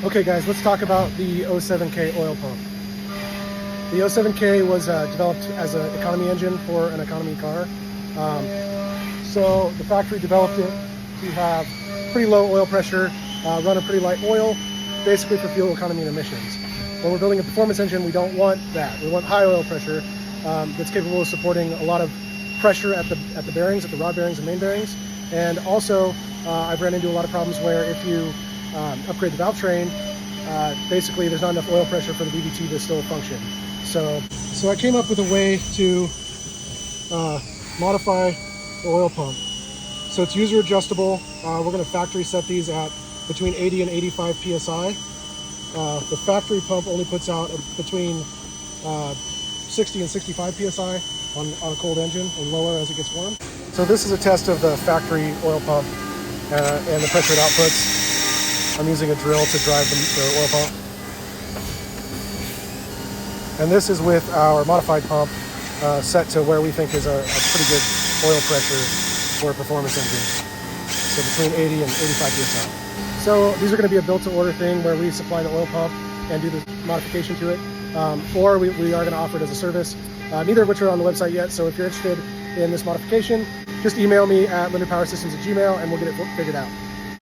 Okay guys, let's talk about the 07K oil pump. The 07K was developed as an economy engine for an economy car. So the factory developed it to have pretty low oil pressure, run a pretty light oil, basically for fuel economy and emissions. When we're building a performance engine, we don't want that. We want high oil pressure that's capable of supporting a lot of pressure at the bearings, at the rod bearings and main bearings. And also, I've ran into a lot of problems where if you upgrade the valve train, basically there's not enough oil pressure for the VVT to still function. So I came up with a way to modify the oil pump. So it's user adjustable. We're going to factory set these at between 80 and 85 PSI. The factory pump only puts out between 60 and 65 PSI on a cold engine, and lower as it gets warm. So this is a test of the factory oil pump and the pressure it outputs. I'm using a drill to drive the oil pump. And this is with our modified pump set to where we think is a pretty good oil pressure for a performance engine. So between 80 and 85 PSI. So these are going to be a built-to-order thing where we supply the oil pump and do the modification to it. Or we are going to offer it as a service. Neither of which are on the website yet, so if you're interested in this modification, just email me at limitedpowersystems@gmail.com and we'll get it figured out.